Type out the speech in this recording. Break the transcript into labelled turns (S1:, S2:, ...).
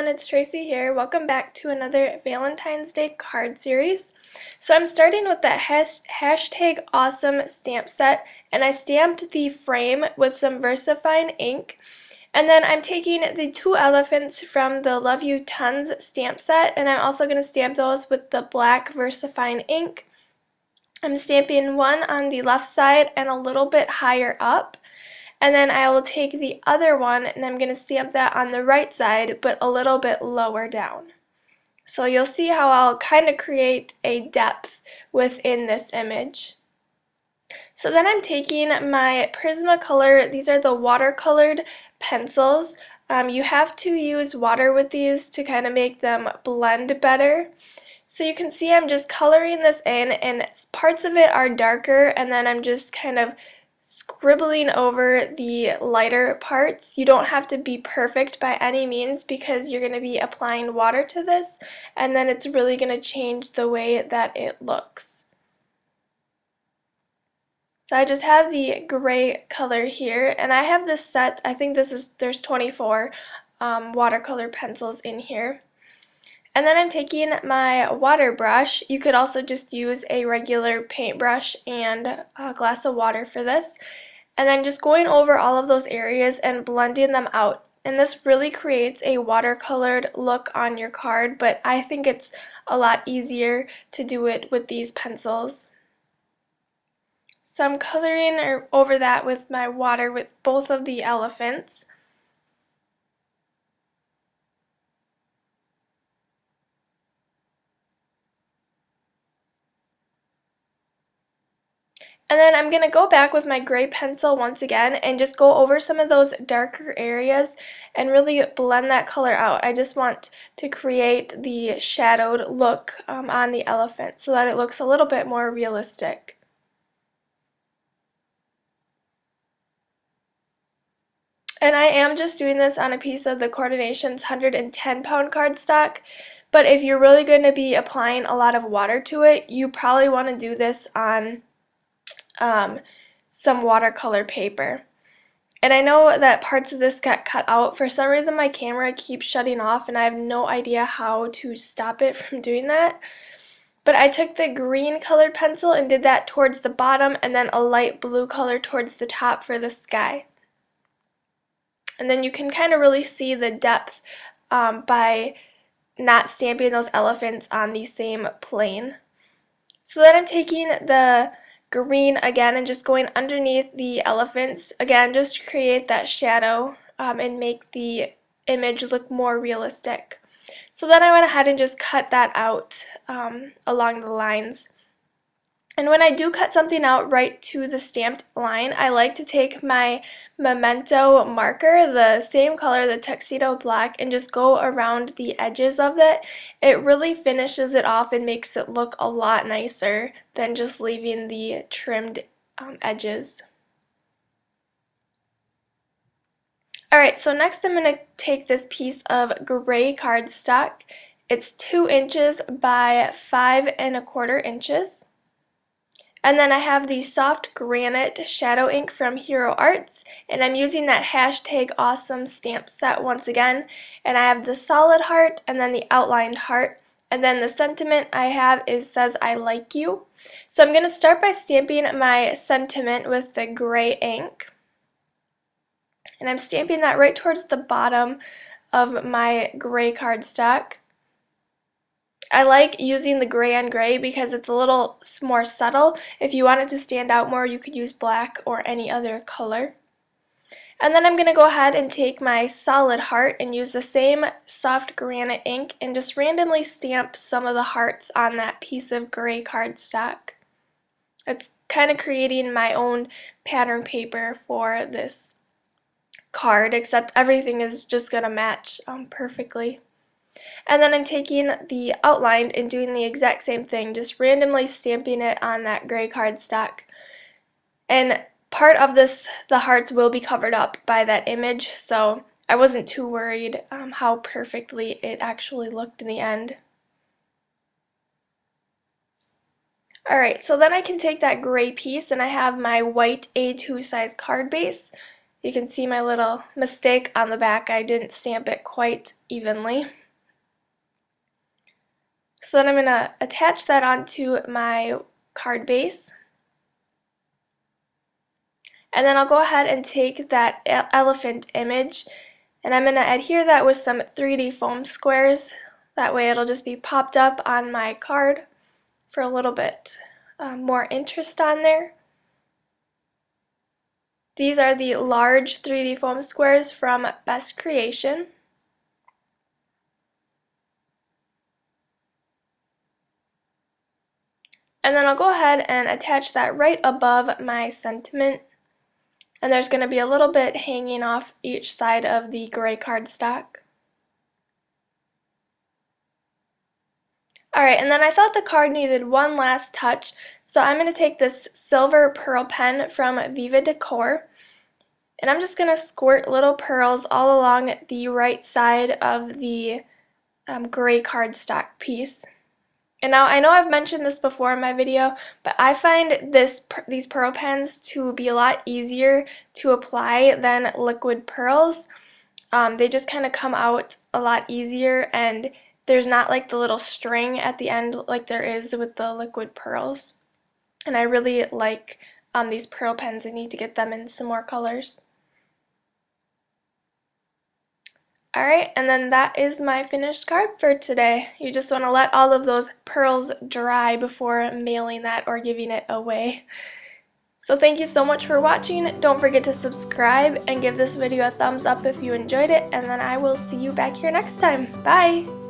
S1: everyone, it's Tracy here. Welcome back to another Valentine's Day card series. So I'm starting with that hashtag awesome stamp set, and I stamped the frame with some VersaFine ink. And then I'm taking the two elephants from the Love You Tons stamp set, and I'm also going to stamp those with the black VersaFine ink. I'm stamping one on the left side and a little bit higher up. And then I will take the other one and I'm going to stamp that on the right side, but a little bit lower down. So you'll see how I'll kind of create a depth within this image. So then I'm taking my Prismacolor, these are the watercolored pencils. You have to use water with these to kind of make them blend better. So you can see I'm just coloring this in, and parts of it are darker, and then I'm just kind of scribbling over the lighter parts. You don't have to be perfect by any means because you're going to be applying water to this, and then it's really going to change the way that it looks. So I just have the gray color here, and I have this set, I think there's 24 watercolor pencils in here. And then I'm taking my water brush. You could also just use a regular paintbrush and a glass of water for this. And then just going over all of those areas and blending them out. And this really creates a watercolored look on your card, but I think it's a lot easier to do it with these pencils. So I'm coloring over that with my water with both of the elephants. And then I'm going to go back with my gray pencil once again and just go over some of those darker areas and really blend that color out. I just want to create the shadowed look on the elephant so that it looks a little bit more realistic. And I am just doing this on a piece of the Coordinations 110-pound cardstock. But if you're really going to be applying a lot of water to it, you probably want to do this on some watercolor paper. And I know that parts of this got cut out. For some reason my camera keeps shutting off and I have no idea how to stop it from doing that. But I took the green colored pencil and did that towards the bottom, and then a light blue color towards the top for the sky. And then you can kind of really see the depth by not stamping those elephants on the same plane. So then I'm taking the green again and just going underneath the elephants again, just to create that shadow and make the image look more realistic. So then I went ahead and just cut that out along the lines. And when I do cut something out right to the stamped line, I like to take my Memento marker, the same color, the Tuxedo Black, and just go around the edges of it. It really finishes it off and makes it look a lot nicer than just leaving the trimmed edges. Alright, so next I'm going to take this piece of gray cardstock. It's 2 inches by 5¼ inches. And then I have the soft granite shadow ink from Hero Arts, and I'm using that hashtag awesome stamp set once again. And I have the solid heart and then the outlined heart, and then the sentiment I have says I like you. So I'm going to start by stamping my sentiment with the gray ink, and I'm stamping that right towards the bottom of my gray cardstock. I like using the gray on gray because it's a little more subtle. If you want it to stand out more, you could use black or any other color. And then I'm going to go ahead and take my solid heart and use the same soft granite ink and just randomly stamp some of the hearts on that piece of gray cardstock. It's kind of creating my own pattern paper for this card, except everything is just going to match perfectly. And then I'm taking the outline and doing the exact same thing, just randomly stamping it on that gray cardstock. And part of this, the hearts will be covered up by that image, so I wasn't too worried how perfectly it actually looked in the end. Alright, so then I can take that gray piece, and I have my white A2 size card base, You can see my little mistake on the back. I didn't stamp it quite evenly. So then I'm going to attach that onto my card base. And then I'll go ahead and take that elephant image and I'm going to adhere that with some 3D foam squares. That way it'll just be popped up on my card for a little bit more interest on there. These are the large 3D foam squares from Best Creation. And then I'll go ahead and attach that right above my sentiment. And there's going to be a little bit hanging off each side of the gray cardstock. Alright, and then I thought the card needed one last touch, so I'm going to take this silver pearl pen from Viva Decor, and I'm just going to squirt little pearls all along the right side of the gray cardstock piece. And now I know I've mentioned this before in my video, but I find these pearl pens to be a lot easier to apply than liquid pearls. They just kind of come out a lot easier, and there's not like the little string at the end like there is with the liquid pearls. And I really like these pearl pens. I need to get them in some more colors. Alright, and then that is my finished card for today. You just want to let all of those pearls dry before mailing that or giving it away. So thank you so much for watching. Don't forget to subscribe and give this video a thumbs up if you enjoyed it, and then I will see you back here next time. Bye!